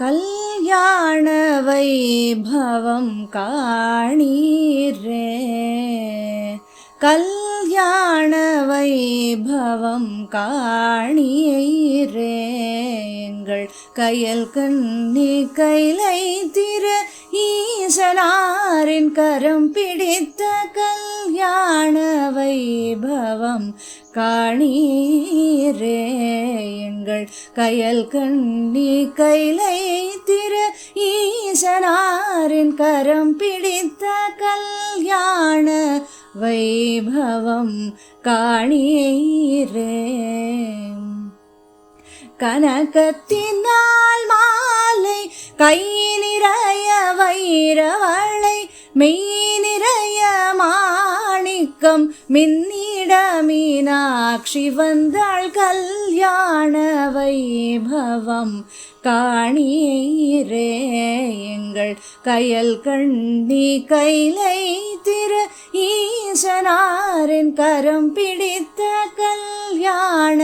கல்யாண வைபவம் காணீரே. கல்யாண வைபவம் காணீரே. எங்கள் கயல் கண்ணி கைலை திரு ஈசனாரின் கரம் பிடித்த கல்யாண வைபவம் காணீரே. எங்கள் கயல் கண்ணி கைலை திரு ஈசனாரின் கரம் பிடித்த கல்யாண வைபவம் காணீரே. கனகத்தினால் மாலை கை நிறைய வைரவளை மெய் நிறைய மாணிக்கம் மின்னிட மீனாட்சி வந்தாள் கல்யாண வைபவம் காணீரே. எங்கள் கயல் கண்ணி கைலை திரு ஈசனாரின் கரம் பிடித்த கல்யாண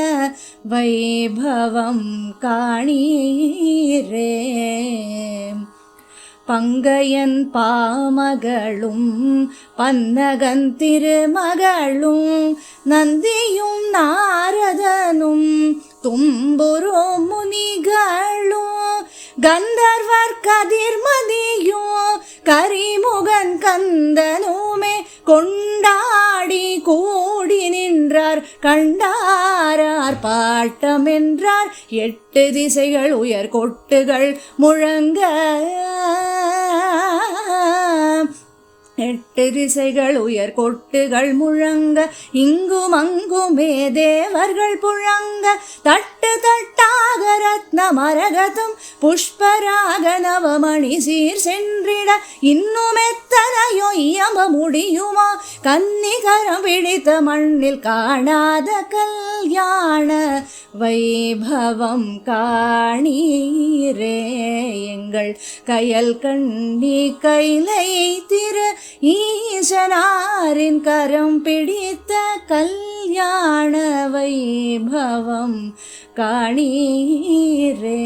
வைபவம் காணீரே. பங்கையன் பாமகளும் பன்னகன் திருமகளும் நந்தியும் நாரதனும் தும்புரு முனிகளும் கந்தர்வர் கதிர்மதியும் கரிமுகன் கந்தனுமே கொண்டாடி கூடி நின்றார் கண்டாரார் பாட்டம் என்றார். 8 திசைகள் உயர் கொட்டுகள் முழங்க 8 திசைகள் உயர் கொட்டுகள் முழங்க இங்கும் அங்குமே தேவர்கள் புழங்க தட்டு தட்டாக ரத்ன மரகதம் புஷ்பராக நவமணி சீர் சென்றிட இன்னும் எத்தனையோ இயம்ப முடியுமா கன்னிகரம் பிடித்த மண்ணில் காணாத கல்யாண வைபவம் காணீரே. எங்கள் கயல் கண்ணி கைலை திரு ஈசனாரின் கரம் பிடித்த கல்யாண வைபவம் காணீரே.